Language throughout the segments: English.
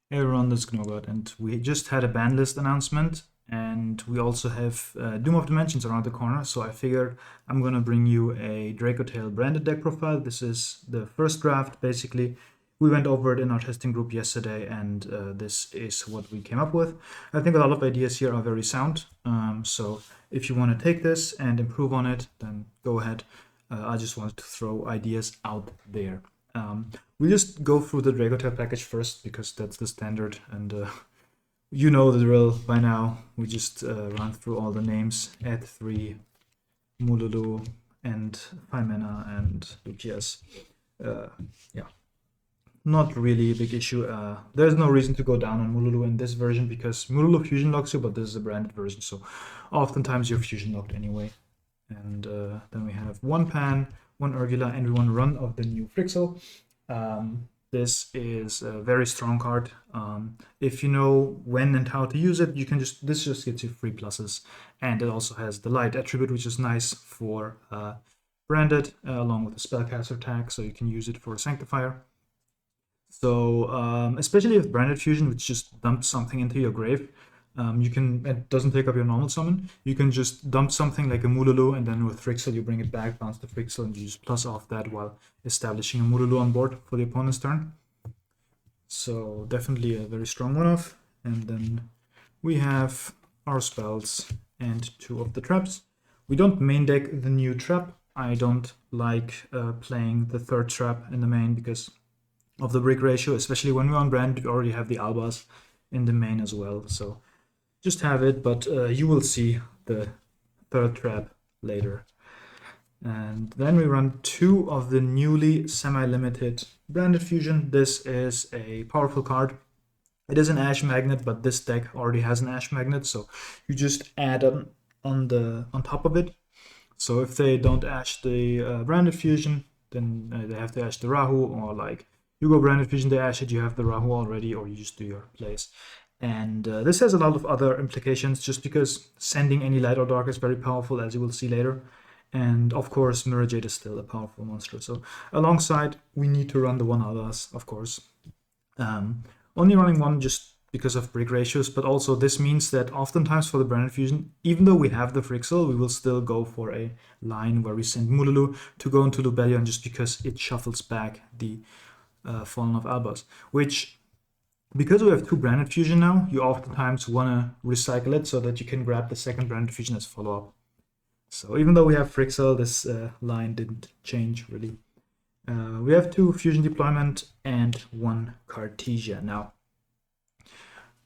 Hey everyone, this is Gnogot, and we just had a ban list announcement, and we also have Doom of Dimensions around the corner, so I figured I'm gonna bring you a Dracotail branded deck profile. This is the first draft, basically. We went over it in our testing group yesterday, and this is what we came up with. I think a lot of ideas here are very sound, so if you want to take this and improve on it, then go ahead. I just wanted to throw ideas out there. We just go through the Dracotail package first because that's the standard, and you know the drill by now. We just run through all the names: add 3, Mululu, and 5 mana, and Lucius. Yeah, not really a big issue. There's no reason to go down on Mululu in this version because Mululu fusion locks you, but this is a branded version, so oftentimes you're fusion locked anyway. And then we have 1 Pan, 1 Urgula, and 1 run of the new Frixel. This is a very strong card. If you know when and how to use it, you can this just gets you 3 pluses. And it also has the light attribute, which is nice for branded, along with the spellcaster tag, so you can use it for Sanctifier. So especially with branded fusion, which just dumps something into your grave, it doesn't take up your normal summon. You can just dump something like a Mululu, and then with Frixel you bring it back, bounce the Frixel, and you just plus off that while establishing a Mululu on board for the opponent's turn. So definitely a very strong one-off. And then we have our spells and 2 of the traps. We don't main deck the new trap. I don't like playing the 3rd trap in the main because of the brick ratio, especially when we're on brand. We already have the Albas in the main as well, so just have it, but you will see the 3rd trap later. And then we run 2 of the newly semi-limited branded fusion. This is a powerful card. It is an Ash Magnet, but this deck already has an Ash Magnet, so you just add on top of it. So if they don't Ash the branded fusion, then they have to Ash the Rahu, or like you go branded fusion, they Ash it, you have the Rahu already, or you just do your plays. And this has a lot of other implications just because sending any light or dark is very powerful, as you will see later. And of course, Mirror Jade is still a powerful monster. So alongside, we need to run the 1 others, of course. Only running 1 just because of brick ratios, but also this means that oftentimes for the branded fusion, even though we have the Frixel, we will still go for a line where we send Mululu to go into Lubellion just because it shuffles back the Fallen of Albas, which, because we have 2 branded fusion now, you oftentimes want to recycle it so that you can grab the 2nd branded fusion as follow-up. So even though we have Frixel, this line didn't change really. We have 2 fusion deployment and 1 Cartesia. Now,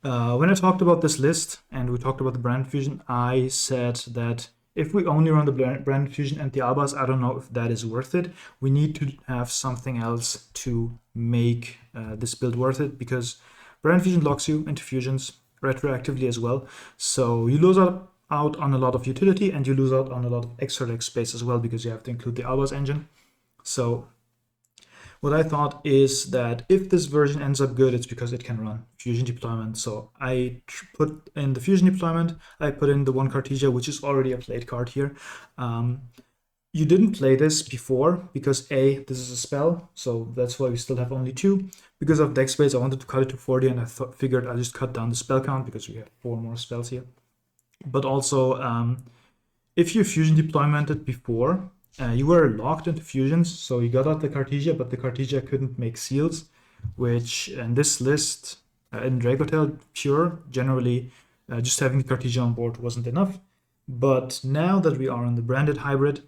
when I talked about this list and we talked about the branded fusion, I said that if we only run the branded fusion and the Albas, I don't know if that is worth it. We need to have something else to make this build worth it, because branded fusion locks you into fusions retroactively as well. So you lose out on a lot of utility, and you lose out on a lot of extra deck space as well, because you have to include the Albas engine. So what I thought is that if this version ends up good, it's because it can run fusion deployment. So I put in the fusion deployment, I put in the 1 Cartesia, which is already a played card here. You didn't play this before because this is a spell, so that's why we still have only 2. Because of deck space, I wanted to cut it to 40, and I figured I'll just cut down the spell count because we have 4 more spells here. But also, if you fusion deploymented before, you were locked into fusions, so you got out the Cartesia, but the Cartesia couldn't make seals, which in this list, in Dracotail pure, generally just having the Cartesia on board wasn't enough. But now that we are on the branded hybrid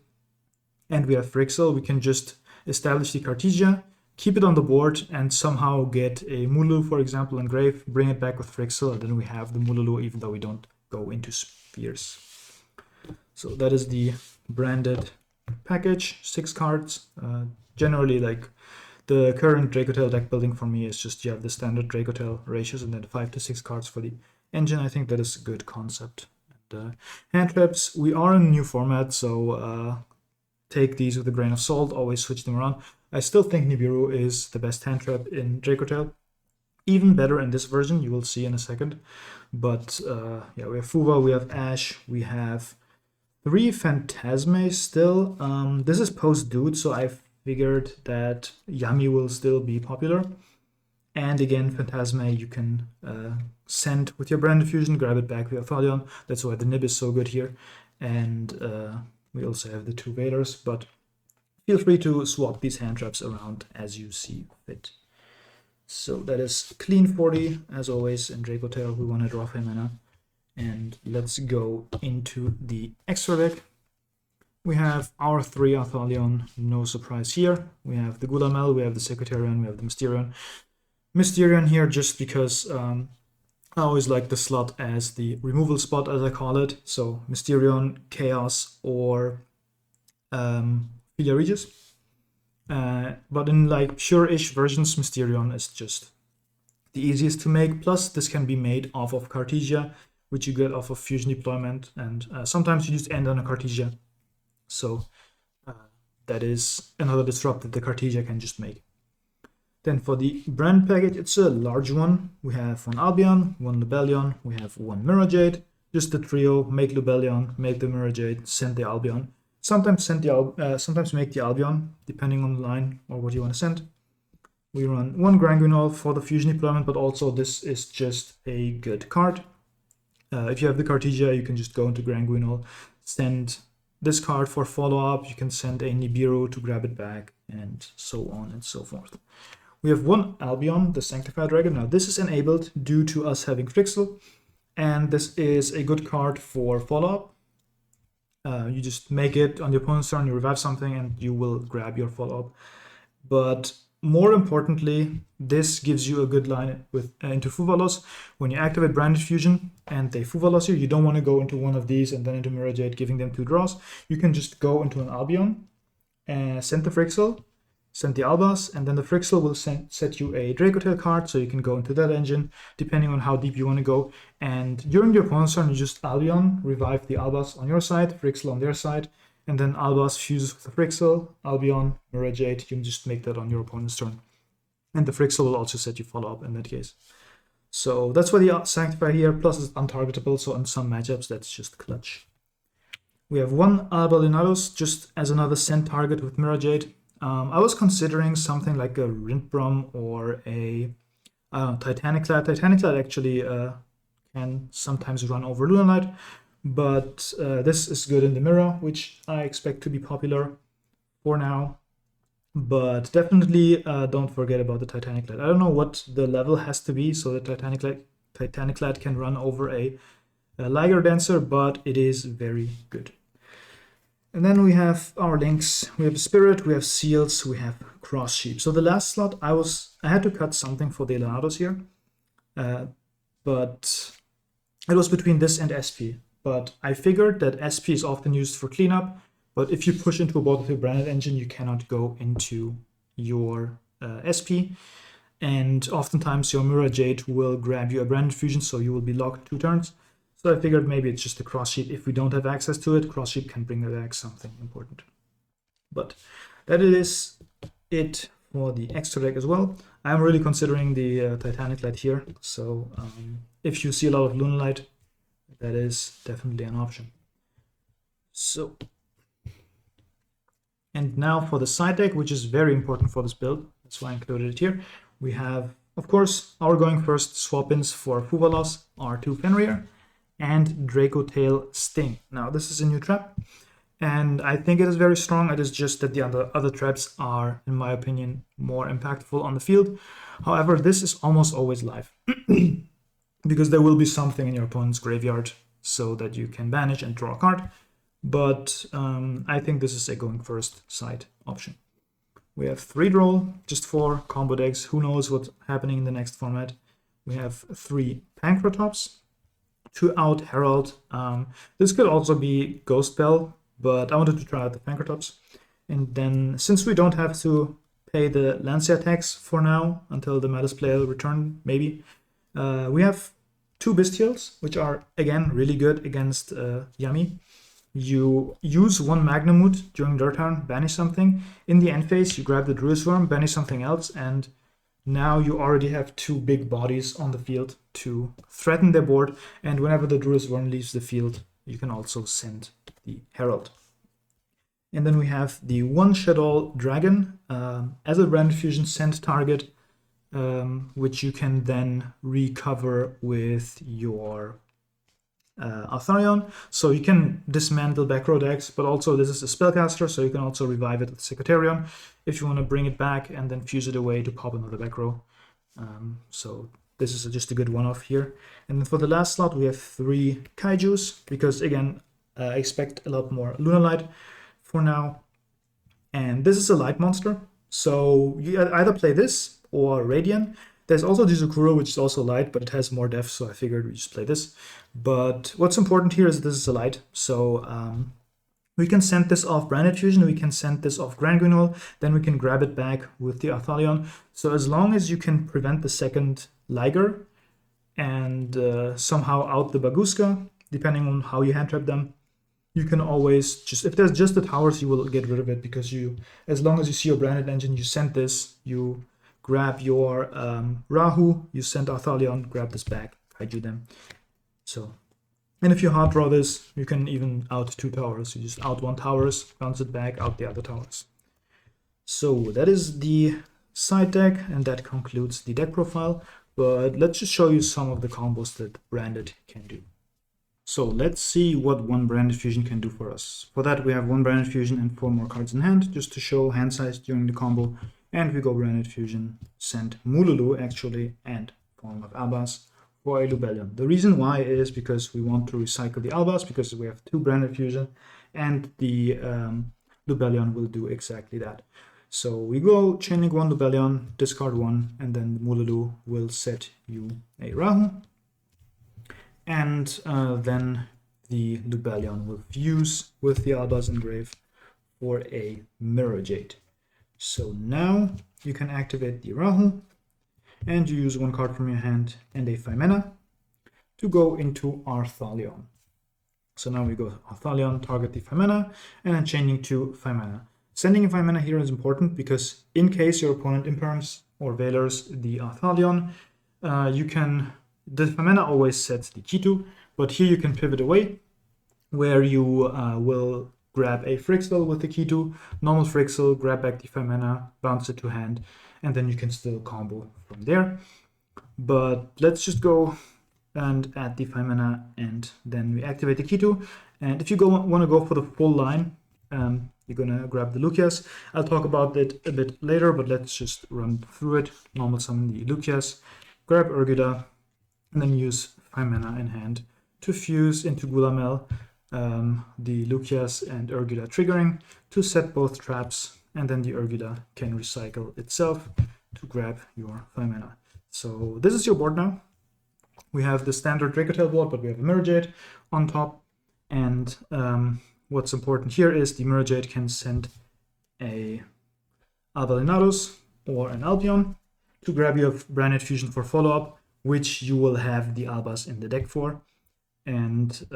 and we have Frixel, we can just establish the Cartesia, keep it on the board, and somehow get a Mululu, for example, in grave, bring it back with Frixel, and then we have the Mululu, even though we don't go into spheres. So that is the branded package, 6 cards. Generally, like the current Dracotail deck building for me is just you have the standard Dracotail ratios and then 5 to 6 cards for the engine. I think that is a good concept. And hand traps, we are in a new format, so take these with a grain of salt, always switch them around. I still think Nibiru is the best hand trap in Dracotail. Even better in this version, you will see in a second. But yeah, we have Fuva, we have Ash, we have 3 Phantasme still. This is post-Dude, so I figured that Yami will still be popular. And again, Phantasma you can send with your Branded Fusion, grab it back with your Thalion. That's why the nib is so good here. And we also have the 2 Veilers, but feel free to swap these hand traps around as you see fit. So that is clean 40, as always, in Dracotail. We want to draw 5 mana. And let's go into the extra deck. We have our 3 Athalion, no surprise here. We have the Gulamel, we have the Secretarian, we have the Mysterion. Mysterion here just because I always like the slot as the removal spot, as I call it. So Mysterion, Chaos, or Philia Regis. But in like pure-ish versions, Mysterion is just the easiest to make. Plus, this can be made off of Cartesia, which you get off of Fusion Deployment, and sometimes you just end on a Cartesia. So that is another disrupt that the Cartesia can just make. Then for the brand package, it's a large one. We have 1 Albion, 1 Lubellion, we have 1 Mirror Jade, just the trio, make Lubellion, make the Mirror Jade, send the Albion. Sometimes sometimes make the Albion, depending on the line or what you want to send. We run 1 Granguinol for the Fusion Deployment, but also this is just a good card. If you have the Cartesia, you can just go into Granguinol, send this card for follow-up, you can send a Nibiru to grab it back, and so on and so forth. We have 1 Albion, the Sanctified Dragon. Now this is enabled due to us having Frixel, and this is a good card for follow-up. You just make it on your opponent's turn, you revive something, and you will grab your follow-up. But more importantly, this gives you a good line with into Fuvalos. When you activate Branded Fusion and they Fuvalos you don't want to go into one of these and then into Mirror Jade, giving them 2 draws. You can just go into an Albion, and send the Frixel, send the Albas, and then the Frixel will set you a Dracotail card, so you can go into that engine, depending on how deep you want to go. And during your opponent's turn, you just Albion, revive the Albas on your side, Frixel on their side, and then Albas fuses with the Frixel, Albion, Mirror Jade, you can just make that on your opponent's turn. And the Frixel will also set you follow-up in that case. So that's why the Sanctify here, plus it's untargetable, so in some matchups that's just clutch. We have 1 Alba Lunatus, just as another send target with Mirror Jade. I was considering something like a Rindbrom or a Titaniclad. Titaniclad actually can sometimes run over Lunalight, but this is good in the mirror, which I expect to be popular for now. But definitely don't forget about the Titaniclad. I don't know what the level has to be so that Titaniclad can run over a Liger Dancer, but it is very good. And then we have our links. We have Spirit, we have Seals, we have Cross Sheep. So the last slot, I had to cut something for the Leonados here, but it was between this and SP. But I figured that SP is often used for cleanup, but if you push into a Battlefield branded engine, you cannot go into your SP. And oftentimes your Mirror Jade will grab you a Branded Fusion, so you will be locked 2 turns. So I figured maybe it's just a Cross Sheep. If we don't have access to it, Cross Sheep can bring back something important. But that is it for the extra deck as well. I'm really considering the Titaniclad here. So if you see a lot of Lunalight, that is definitely an option. So, and now for the side deck, which is very important for this build. That's why I included it here. We have, of course, our going first swap-ins for Fuvalos, R2 Fenrir, and Dracotail Sting. Now, this is a new trap, and I think it is very strong. It is just that the other traps are, in my opinion, more impactful on the field. However, this is almost always live, because there will be something in your opponent's graveyard so that you can banish and draw a card. But I think this is a going first side option. We have 3 draw, just 4 combo decks. Who knows what's happening in the next format. We have 3 Pancratops, 2 out Herald. This could also be Ghost Bell, but I wanted to try out the Pancratops. And then, since we don't have to pay the Lancia tax for now, until the Metas player return, maybe, we have 2 Bestials, which are, again, really good against Yami. You use 1 Magnamut during their turn, banish something. In the end phase, you grab the Druid's Worm, banish something else, and now you already have 2 big bodies on the field to threaten their board, and whenever the Druid's Worm leaves the field, you can also send the Herald. And then we have the 1 Shadow Dragon as a Branded Fusion send target. which you can then recover with your Artharion. So you can dismantle back row decks, but also this is a spellcaster, so you can also revive it with Secretarion if you want to bring it back and then fuse it away to pop another back row. So this is just a good one-off here. And then for the last slot, we have 3 Kaijus, because again, I expect a lot more Lunar Light for now. And this is a light monster, so you either play this or Radiant. There's also Jizukuro, which is also light, but it has more depth, so I figured we just play this. But what's important here is this is a light, so we can send this off Branded Fusion, we can send this off Grand Guignol, then we can grab it back with the Arthalion. So as long as you can prevent the second Liger and somehow out the Baguska, depending on how you hand trap them, you can always just, if there's just the towers, you will get rid of it, because you, as long as you see your Branded Engine, you send this, you grab your Rahu, you send Arthalion, grab this back, kaiju them. So, and if you hard draw this, you can even out 2 towers. You just out 1 towers, bounce it back, out the other towers. So that is the side deck, and that concludes the deck profile. But let's just show you some of the combos that Branded can do. So let's see what one Branded Fusion can do for us. For that, we have 1 Branded Fusion and 4 more cards in hand, just to show hand size during the combo. And we go Branded Fusion, send Mululu actually, and Form of Albas for a Lubellion. The reason why is because we want to recycle the Albas, because we have 2 Branded Fusion, and the Lubellion will do exactly that. So we go Chainlink 1 Lubellion, discard 1, and then Mululu will set you a Rahu. And then the Lubellion will fuse with the Albas Engrave for a Mirror Jade. So now you can activate the Rahu, and you use 1 card from your hand and a 5 mana to go into Arthalion. So now we go Arthalion, target the 5 mana, and then changing to 5 mana. Sending a 5 mana here is important, because in case your opponent imperms or Veilers the Arthalion, you can, the 5 mana always sets the Kitu, but here you can pivot away, where you will grab a Frixel with the Kitu, normal Frixel, grab back the 5 mana, bounce it to hand, and then you can still combo from there. But let's just go and add the 5 mana, and then we activate the Kitu. And if you want to go for the full line, you're gonna grab the Lucias. I'll talk about it a bit later, but let's just run through it. Normal summon the Lucias, grab Urgida, and then use 5 mana in hand to fuse into Gulamel, the Lucias and Urgida triggering to set both traps, and then the Urgida can recycle itself to grab your 5 mana. So this is your board now. We have the standard Dracotail board, but we have a Mirror Jade on top, and what's important here is the Mirror Jade can send a Albalinados or an Albion to grab your Branded Fusion for follow-up, which you will have the Albas in the deck for. And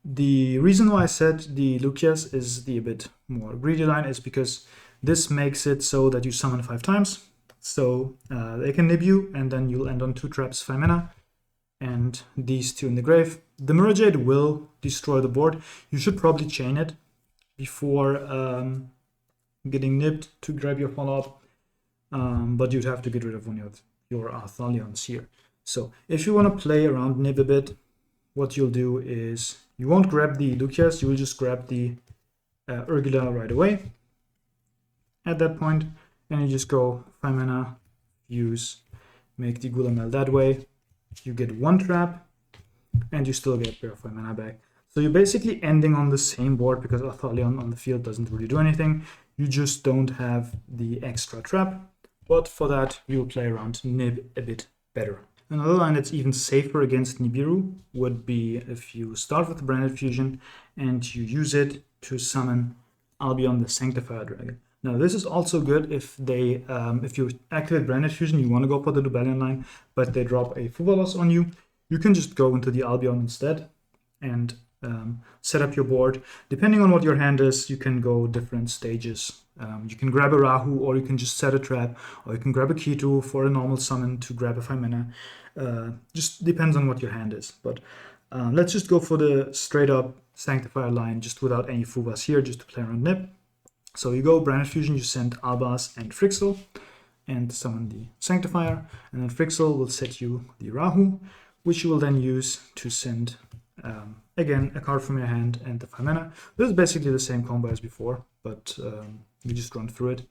the reason why I said the Lucias is the a bit more greedy line is because this makes it so that you summon 5 times. So they can nib you, and then you'll end on 2 traps, 5 mana, and these 2 in the grave. The Mirror Jade will destroy the board. You should probably chain it before getting nibbed to grab your follow-up, but you'd have to get rid of one of your Arthalions here. So if you want to play around nib a bit, what you'll do is you won't grab the Lucias, you will just grab the Urgida right away at that point, and you just go 5 mana, use, make the Gulamel that way. You get 1 trap, and you still get your 5 mana back. So you're basically ending on the same board, because Arthalion on the field doesn't really do anything. You just don't have the extra trap, but for that you'll play around Nib a bit better. Another line that's even safer against Nibiru would be if you start with the Branded Fusion and you use it to summon Albion the Sanctifier Dragon. Now this is also good if they, if you activate Branded Fusion, you want to go for the Lubellion line, but they drop a Fuvalos on you. You can just go into the Albion instead and set up your board. Depending on what your hand is, you can go different stages. You can grab a Rahu, or you can just set a trap, or you can grab a Kitu for a normal summon to grab a 5 mana. Just depends on what your hand is. But let's just go for the straight up Sanctifier line, just without any Fuvas here, just to play around Nib. So you go Branded Fusion, you send Albas and Frixel, and summon the Sanctifier, and then Frixel will set you the Rahu, which you will then use to send, again, a card from your hand and the 5 mana. This is basically the same combo as before, but we just run through it.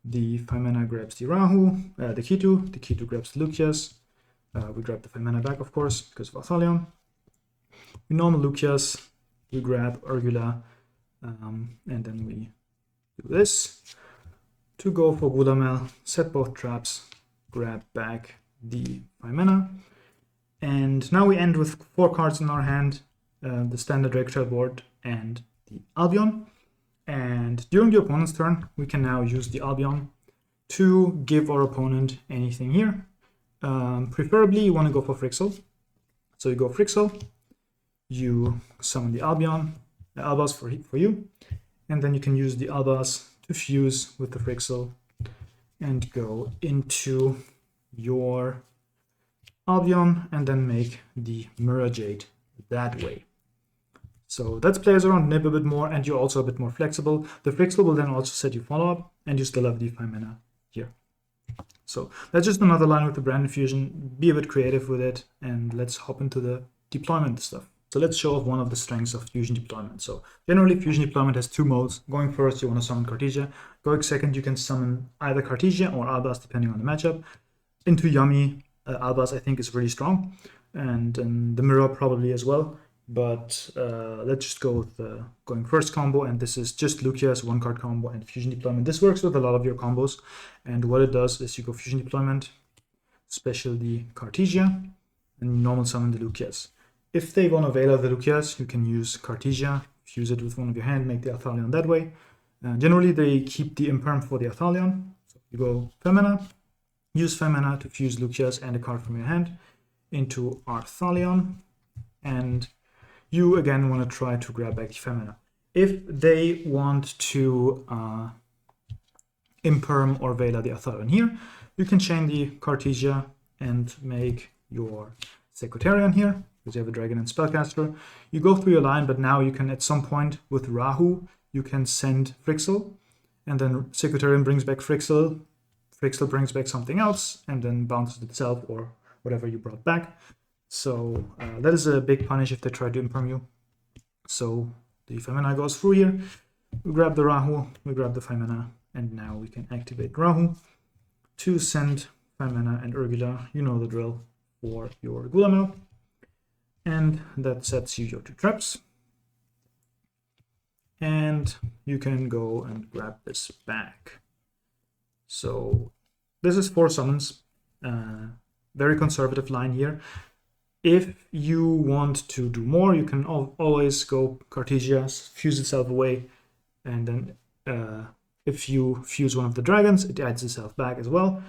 The 5 mana grabs the Rahu, the Kitu grabs the Lucius. We grab the 5 mana back, of course, because of Arthalion. We normal Lucius, we grab Urgula, and then we do this to go for Gulamel, set both traps, grab back the 5 mana. And now we end with 4 cards in our hand, the standard Dracotail board and the Albion. And during the opponent's turn, we can now use the Albion to give our opponent anything here. Preferably, you want to go for Frixel. So you go Frixel, you summon the Albion, the Albas for you, and then you can use the Albas to fuse with the Frixel and go into your Albion and then make the Mirror Jade that way. So that plays around Nib a bit more, and you're also a bit more flexible. The Frixel will then also set you follow-up, and you still have the 5 mana here. So that's just another line with the Branded Fusion. Be a bit creative with it, and let's hop into the deployment stuff. So let's show off one of the strengths of Fusion deployment. So generally, Fusion deployment has 2 modes. Going first, you want to summon Cartesia. Going second, you can summon either Cartesia or Albas, depending on the matchup. Into Yummy, Albas, I think, is really strong, and the Mirror probably as well. But let's just go with the going first combo, and this is just Lucius, 1-card combo, and Fusion deployment. This works with a lot of your combos, and what it does is you go Fusion deployment, special the Cartesia, and normal summon the Lucius. If they want to Veil the Lucius, you can use Cartesia, fuse it with one of your hand, make the Arthalion that way. Generally, they keep the Imperm for the Arthalion. So you go 5 mana, use 5 mana to fuse Lucius and a card from your hand into Arthalion, and you again want to try to grab back the 5 mana. If they want to Imperm or Veil the Arthalion here, you can chain the Cartesia and make your Secretarian here, because you have a Dragon and Spellcaster. You go through your line, but now you can, at some point with Rahu, you can send Frixel, and then Secretarian brings back Frixel, Frixel brings back something else, and then bounces itself or whatever you brought back. So that is a big punish if they try to Imperm you. So the 5 mana goes through here. We grab the Rahu, we grab the 5 mana, and now we can activate Rahu to send 5 mana and Urgula, you know the drill, for your Gulamel. And that sets you your 2 traps. And you can go and grab this back. So this is 4 summons. Very conservative line here. If you want to do more, you can always go Cartesia, fuse itself away, and then if you fuse one of the dragons, it adds itself back as well.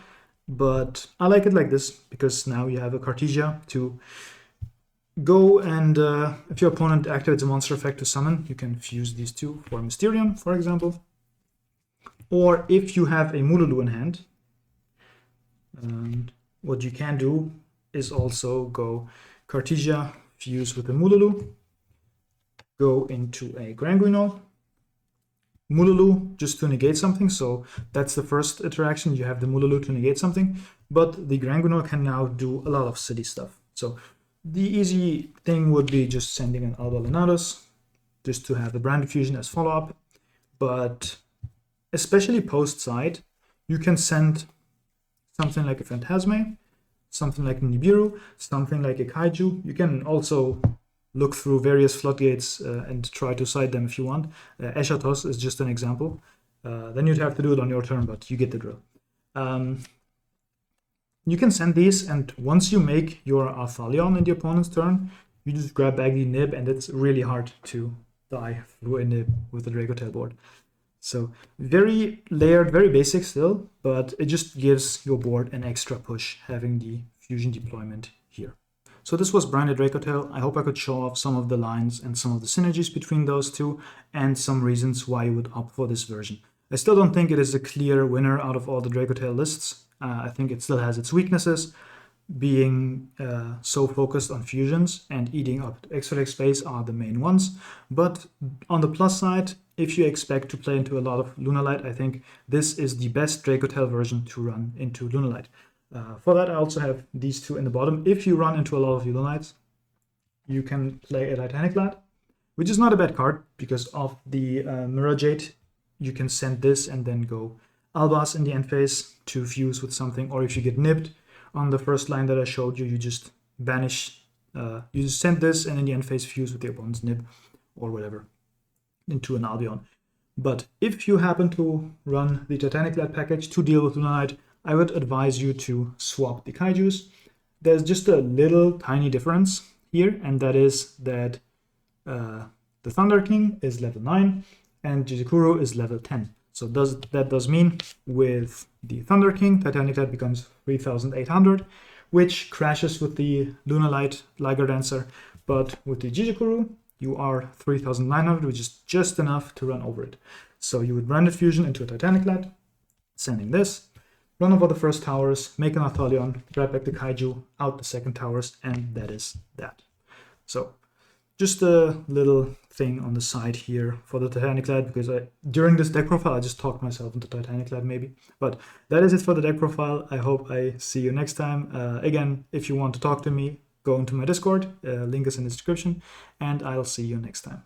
But I like it like this, because now you have a Cartesia to go, and if your opponent activates a monster effect to summon, you can fuse these 2 for Mysterium, for example. Or if you have a Mululu in hand, what you can do is also go Cartesia, fuse with a Mululu, go into a Granguinol, Mululu just to negate something. So that's the first interaction. You have the Mululu to negate something, but the Granguinol can now do a lot of city stuff. So the easy thing would be just sending an Alba Lenatus just to have the Branded Fusion as follow-up. But especially post-side, you can send something like a Phantasme, something like Nibiru, something like a Kaiju. You can also look through various floodgates and try to side them if you want. Eschatos is just an example. Then you'd have to do it on your turn, but you get the drill. You can send these, and once you make your Arthalion in the opponent's turn, you just grab back the Nib, and it's really hard to die through a Nib with the Dracotail board. So very layered, very basic still, but it just gives your board an extra push having the Fusion deployment here. So this was Branded Dracotail. I hope I could show off some of the lines and some of the synergies between those two, and some reasons why you would opt for this version. I still don't think it is a clear winner out of all the Dracotail lists. I think it still has its weaknesses, being so focused on fusions and eating up extra deck space are the main ones. But on the plus side, if you expect to play into a lot of Lunalight, I think this is the best Dracotail version to run into Lunalight. For that, I also have these two in the bottom. If you run into a lot of Lunalights, you can play a Titanic Lad, which is not a bad card because of the Mirror Jade. You can send this and then go Albaz in the end phase to fuse with something, or if you get nipped on the first line that I showed you, you just banish, you just send this and in the end phase fuse with the opponent's nib or whatever into an Albion. But if you happen to run the Titanic Lad package to deal with Lunalight, I would advise you to swap the Kaijus. There's just a little tiny difference here, and that is that the Thunder King is level 9 and Jizukuru is level 10. So that does mean with the Thunder King, Titanic Lad becomes 3,800, which crashes with the Lunalight Liger Dancer, but with the Jizukuru, you are 3,900, which is just enough to run over it. So you would Branded Fusion into a Titanic Lad, sending this, run over the first towers, make an Athalion, grab back the Kaiju, out the second towers, and that is that. So just a little thing on the side here for the Titanic Lad, because during this deck profile, I just talked myself into Titanic Lad maybe. But that is it for the deck profile. I hope I see you next time. Again, if you want to talk to me, go into my Discord, link is in the description, and I'll see you next time.